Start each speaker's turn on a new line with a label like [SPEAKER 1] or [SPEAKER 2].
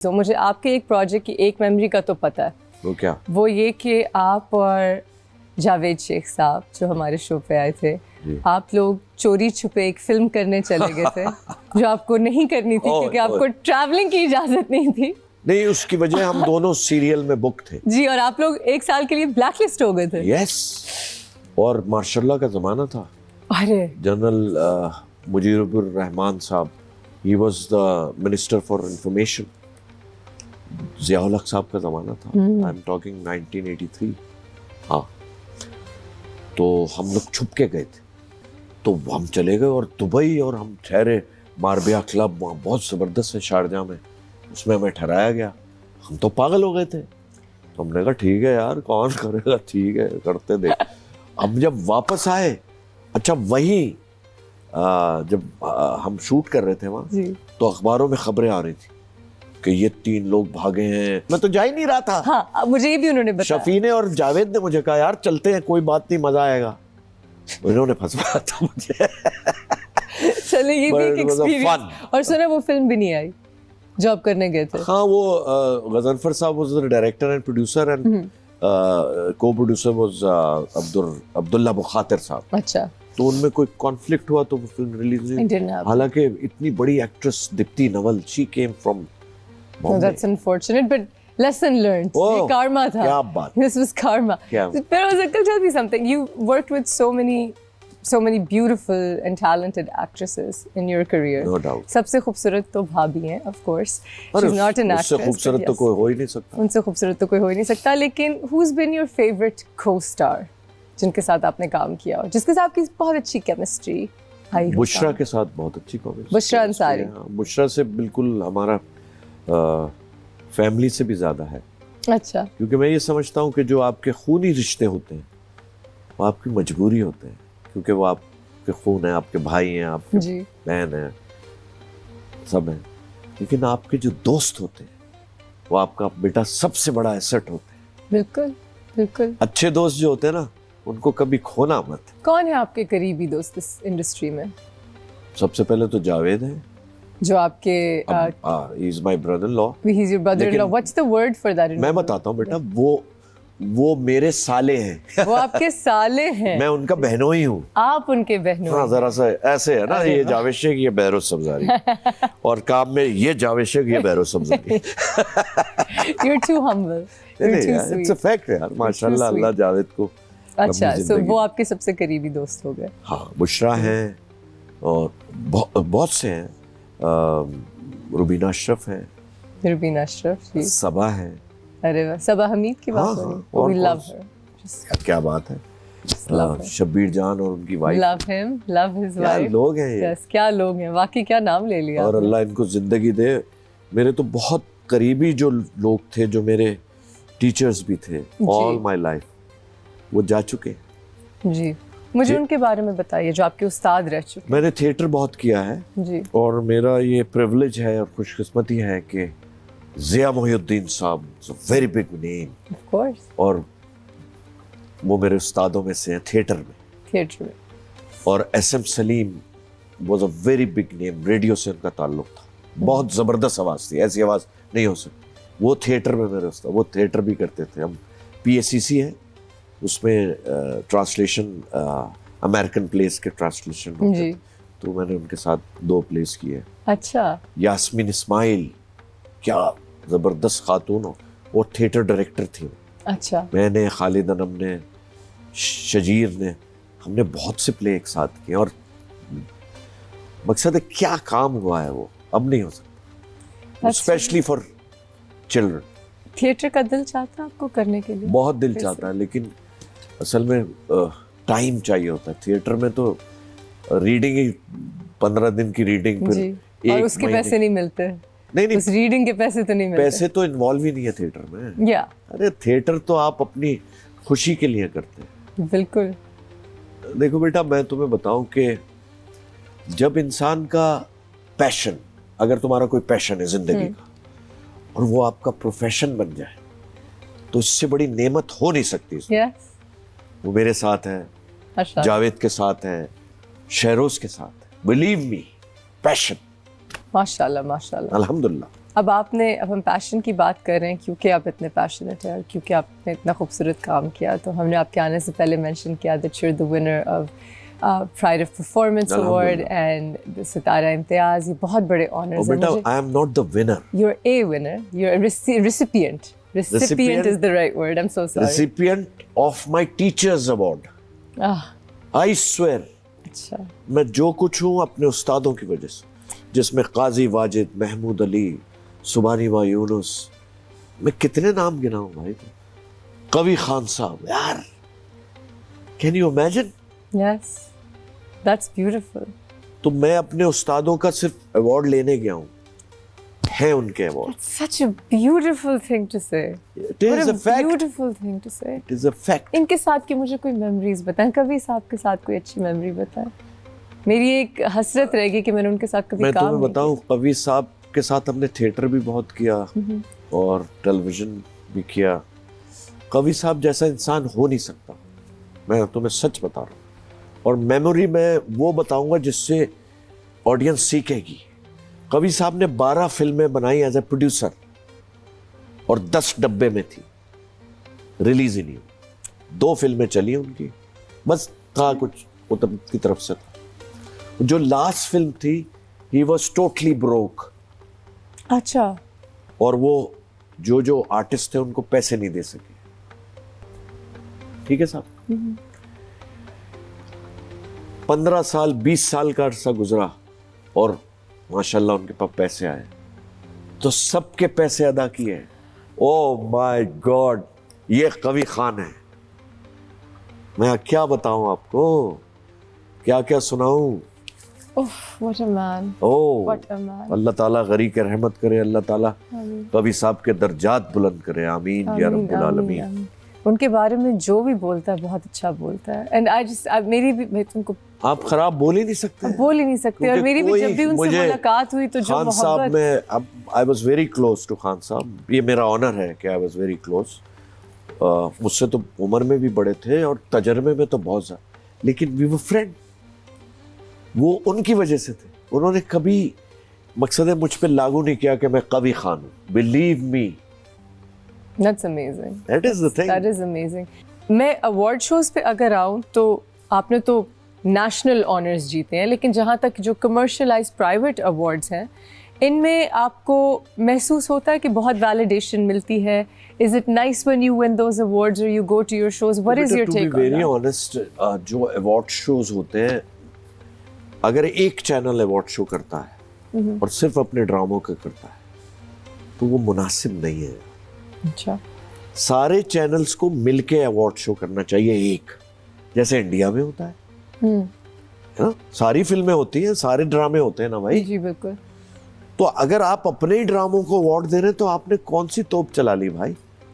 [SPEAKER 1] तो मुझे आपके एक प्रोजेक्ट की एक मेमोरी का तो पता है।
[SPEAKER 2] वो क्या?
[SPEAKER 1] वो ये कि आप और जावेद शेख साहब जो हमारे शो पे आए थे, आप लोग चोरी छुपे एक फिल्म करने चले गए थे जो आपको नहीं करनी थी क्योंकि आपको ट्रैवलिंग की इजाजत नहीं थी।
[SPEAKER 2] नहीं, उसकी वजह हम दोनों सीरियल में बुक थे
[SPEAKER 1] जी, और आप लोग एक साल के लिए ब्लैकलिस्ट हो गए थे।
[SPEAKER 2] यस, और मार्शल्लाह का जमाना था।
[SPEAKER 1] अरे
[SPEAKER 2] जनरल मुजीबुर रहमान साहब, he was the minister for information. Ziaul हक साहब का ज़माना था। I am talking 1983। हाँ, तो हम लोग छुप के गए थे, तो हम चले गए और दुबई, और हम ठहरे मारबिया क्लब, वहाँ बहुत ज़बरदस्त है शारजाह में, उसमें हमें ठहराया गया। हम तो पागल हो गए थे, तो हमने कहा ठीक है यार, कौन करेगा, ठीक है करते दे। हम जब वापस आए, अच्छा वही जब हम शूट कर रहे थे वहाँ, तो अखबारों में खबरें आ रही थी कि ये 3 लोग भागे हैं। मैं तो जा ही नहीं रहा था।
[SPEAKER 1] हाँ, मुझे ये भी उन्होंने बताया।
[SPEAKER 2] शफी ने और जावेद ने मुझे कहा यार चलते हैं, कोई बात नहीं, मजा आएगा। उन्होंने फंसवाया था मुझे।
[SPEAKER 1] चले, ये भी एक एक्सपीरियंस। और सुना वो फिल्म भी नहीं आई जो आप करने गए थे।
[SPEAKER 2] हाँ, वो गजनफर साहब was the director and producer, and को प्रोड्यूसर वाज अब्दुल्ला बुखातिर साहब।
[SPEAKER 1] अच्छा,
[SPEAKER 2] तो उनमें कोई कॉन्फ्लिक्ट हुआ तो वो फिल्म रिलीज हुई। हालांकि इतनी बड़ी actress Deepti Naval, she came from
[SPEAKER 1] No, that's unfortunate, but lesson learned. ये karma था.
[SPEAKER 2] क्या बात?
[SPEAKER 1] This was karma. Feroz Akhtar, tell me something. You worked with so many beautiful and talented actresses in your career.
[SPEAKER 2] No doubt.
[SPEAKER 1] सबसे खूबसूरत तो भाभी हैं, of course. She's not an actress.
[SPEAKER 2] उससे खूबसूरत तो कोई हो ही नहीं सकता।
[SPEAKER 1] उनसे खूबसूरत तो कोई हो ही नहीं सकता। लेकिन who's been your favorite co-star जिनके साथ आपने काम किया और जिसके साथ आपकी बहुत अच्छी केमिस्ट्री आई हो?
[SPEAKER 2] बुशरा के साथ बहुत अच्छी कॉमेडी।
[SPEAKER 1] बुशरा अंसारी।
[SPEAKER 2] बुशरा से बिल्कुल हमारा फैमिली से भी ज्यादा है।
[SPEAKER 1] अच्छा।
[SPEAKER 2] क्योंकि मैं ये समझता हूँ कि जो आपके खूनी रिश्ते होते हैं वो आपकी मजबूरी होते हैं, क्योंकि वो आपके खून है, आपके भाई हैं, आपके बहन हैं, सब हैं। लेकिन आपके जो दोस्त होते हैं वो आपका बेटा सबसे बड़ा एसेट होते हैं।
[SPEAKER 1] बिल्कुल बिल्कुल।
[SPEAKER 2] अच्छे दोस्त जो होते हैं ना, उनको कभी खोना मत।
[SPEAKER 1] कौन है आपके करीबी दोस्त इस इंडस्ट्री में?
[SPEAKER 2] सबसे पहले तो जावेद है,
[SPEAKER 1] जो आपके
[SPEAKER 2] he is my brother-in-law.
[SPEAKER 1] He is your brother-in-law. What's the word for that?
[SPEAKER 2] मैं बताता हूँ बेटा, वो मेरे साले हैं।
[SPEAKER 1] वो आपके साले हैं।
[SPEAKER 2] मैं उनका बहनों ही हूँ।
[SPEAKER 1] आप उनके बहनों।
[SPEAKER 2] हाँ, जरा सा ऐसे है ना, ये जावेद शेख, ये बहरोज सब्जारी, और काम में ये जावेद शेख, ये Behroz सब्जारी।
[SPEAKER 1] You're too humble. You're too sweet.
[SPEAKER 2] It's a fact यार, माशाल्लाह, अल्लाह जावेद को।
[SPEAKER 1] अच्छा, so वो आपके सबसे करीबी दोस्त हो गए।
[SPEAKER 2] हाँ, बुशरा हैं और बहुत से हैं। रुबीना अशरफ है।
[SPEAKER 1] रुबीना अशरफ जी।
[SPEAKER 2] सबा है।
[SPEAKER 1] अरे वाह, सबा हमीद की बात हो रही है। We love her.
[SPEAKER 2] क्या बात है। शब्बीर जान और उनकी wife.
[SPEAKER 1] Love him, love his wife.
[SPEAKER 2] क्या लोग हैं ये।
[SPEAKER 1] Yes, क्या लोग हैं, वाकई क्या नाम ले लिया।
[SPEAKER 2] और अल्लाह इनको जिंदगी दे। मेरे तो बहुत करीबी जो लोग थे, जो मेरे टीचर्स भी थे ऑल माई लाइफ, वो जा चुके
[SPEAKER 1] जी। मुझे उनके बारे में बताइए जो आपके उस्ताद रह चुके।
[SPEAKER 2] मैंने थिएटर बहुत किया है
[SPEAKER 1] जी, और
[SPEAKER 2] मेरा ये प्रिविलेज है और खुशकिस्मती है कि ज़िया मोहिउद्दीन साहब, very big name,
[SPEAKER 1] of course,
[SPEAKER 2] और वो मेरे उस्तादों में से हैं थिएटर में। और SM Salim was a very big name, radio से उनका ताल्लुक था, बहुत ज़बरदस्त आवाज़ थी, ऐसी आवाज़ नहीं हो सकती। वो थिएटर में मेरे उस्ताद, वो थिएटर भी करते थे। हम PACC है, उसमें ट्रांसलेशन, अमेरिकन प्लेस के ट्रांसलेशन होते थे, तो मैंने उनके साथ 2 प्लेस किए।
[SPEAKER 1] अच्छा।
[SPEAKER 2] यास्मीन इस्माइल, क्या ज़बरदस्त खातून हो, वो थिएटर डायरेक्टर थी।
[SPEAKER 1] अच्छा।
[SPEAKER 2] मैंने, खालिद अनम ने, शजीर ने, हमने बहुत से प्ले एक साथ किए। और मकसद है क्या काम हुआ है वो अब नहीं हो सकता, स्पेशली फॉर चिल्ड्रन।
[SPEAKER 1] थिएटर का दिल चाहता है आपको करने के लिए?
[SPEAKER 2] बहुत दिल चाहता है, लेकिन असल में टाइम चाहिए होता है। थिएटर में तो रीडिंग ही 15 दिन की रीडिंग, फिर
[SPEAKER 1] और उसके पैसे नहीं मिलते। नहीं, उस रीडिंग के पैसे तो नहीं मिलते।
[SPEAKER 2] पैसे तो इन्वॉल्व ही नहीं है थिएटर में। या अरे थिएटर तो आप अपनी खुशी के लिए करते हैं।
[SPEAKER 1] बिल्कुल।
[SPEAKER 2] देखो बेटा, मैं तुम्हें बताऊं कि जब इंसान का पैशन, अगर तुम्हारा कोई पैशन है जिंदगी का और वो आपका प्रोफेशन बन जाए, तो इससे बड़ी नेमत हो नहीं सकती।
[SPEAKER 1] yes.
[SPEAKER 2] वो मेरे साथ है, जावेद के साथ है, शहरोज के साथ है। Believe me, passion.
[SPEAKER 1] माशाल्लाह माशाल्लाह,
[SPEAKER 2] अल्हम्दुलिल्लाह।
[SPEAKER 1] अब हम पैशन की बात कर रहे हैं क्योंकि आप इतने पैशनेट हैं और क्योंकि आपने इतना खूबसूरत काम किया, तो हमने आपके आने से पहले मेंशन किया that you are the winner of pride of performance award and the Sitara Imtiaz. ये बहुत बड़े ऑनर्स हैं।
[SPEAKER 2] बेटा, I am not the winner,
[SPEAKER 1] you are a winner, you are recipient is the right word, I am so sorry,
[SPEAKER 2] recipient of my teachers award. I swear,
[SPEAKER 1] अच्छा,
[SPEAKER 2] मैं जो कुछ हूँ अपने उस्तादों की वजह से, जिसमें काजी वाजिद, महमूद अली, सुबानी वा यूनुस, मैं कितने नाम गिनाऊं भाई, कवि खान साहब, यार can you imagine?
[SPEAKER 1] Yes, that's beautiful.
[SPEAKER 2] तो मैं अपने उस्तादों का सिर्फ अवार्ड लेने गया हूँ, है उनके award.
[SPEAKER 1] Such a beautiful thing to say.
[SPEAKER 2] It is a fact.
[SPEAKER 1] Beautiful thing to say.
[SPEAKER 2] It is a fact.
[SPEAKER 1] इनके साथ की मुझे कोई मेमोरीज बताएं, कभी साहब के साथ कोई अच्छी मेमोरी बताएं। मेरी एक हसरत रहेगी कि मैंने उनके साथ कभी
[SPEAKER 2] मैं
[SPEAKER 1] काम
[SPEAKER 2] तुम्हें
[SPEAKER 1] नहीं
[SPEAKER 2] बताऊं, कवि साहब के साथ हमने थिएटर भी बहुत किया और टेलीविजन भी किया। कवि साहब जैसा इंसान हो नहीं सकता, मैं तुम्हें सच बता रहा हूँ। और मेमोरी में वो बताऊंगा जिससे ऑडियंस सीखेगी। कवि साहब ने 12 फिल्में बनाई एज ए प्रोड्यूसर और 10 डब्बे में थी, रिलीज ही नहीं हुई। 2 फिल्में चली उनकी, बस था कुछ की तरफ से था। जो लास्ट फिल्म थी, ही वॉज टोटली ब्रोक।
[SPEAKER 1] अच्छा।
[SPEAKER 2] और वो जो आर्टिस्ट थे उनको पैसे नहीं दे सके। ठीक है साहब, 15 साल 20 साल का अरसा गुजरा और माशाल्लाह उनके पास पैसे आए, तो सबके पैसे अदा किए। ओह माय गॉड, ये कवि खान है। मैं क्या बताऊं आपको, क्या क्या सुनाऊं।
[SPEAKER 1] What a man. What a man.
[SPEAKER 2] अल्लाह ताला गरी के रहमत करे, अल्लाह ताला कवि साहब के दर्जात बुलंद करे, आमीन या रब्बुल आलमीन।
[SPEAKER 1] उनके बारे में जो भी बोलता है बहुत अच्छा बोलता है। एंड मेरी भी, मैं तुमको
[SPEAKER 2] आप खराब बोल ही नहीं सकते,
[SPEAKER 1] और मेरी भी जब भी उनसे मुलाकात हुई तो जो
[SPEAKER 2] खान साहब में, अब I was very close to Khan Sahab. ये मेरा ऑनर है कि आई वाज वेरी क्लोज। मुझसे तो उम्र में भी बड़े थे और तजर्बे में तो बहुत ज्यादा, लेकिन वी वर फ्रेंड। वो उनकी वजह से थे, उन्होंने कभी मकसद मुझ पे लागू नहीं किया कि मैं कवि खान हूं। Believe me,
[SPEAKER 1] that's amazing,
[SPEAKER 2] that is the thing,
[SPEAKER 1] that is amazing. मैं अवार्ड शोज पे अगर आऊं तो आपने तो नेशनल ऑनर्स जीते हैं, लेकिन जहाँ तक जो कमर्शियलाइज्ड प्राइवेट अवार्ड्स हैं, इनमें आपको महसूस होता है कि बहुत वैलिडेशन मिलती है? Is it nice when you win those awards और you go to your shows? What is your take on that?
[SPEAKER 2] Very honest, जो अवार्ड शोज होते हैं, अगर एक चैनल अवार्ड शो करता है और सिर्फ अपने ड्रामों का करता है तो वो मुनासिब नहीं है।
[SPEAKER 1] अच्छा,
[SPEAKER 2] सारे चैनल्स को मिलके अवार्ड शो करना चाहिए, एक जैसे इंडिया में होता है ना, सारी फिल्में होती हैं, सारे ड्रामे होते हैं ना भाई।
[SPEAKER 1] जी बिल्कुल।
[SPEAKER 2] तो अगर आप अपने ही ड्रामों को अवार्ड दे रहे हैं तो आपने कौन सी तोप चला ली भाई।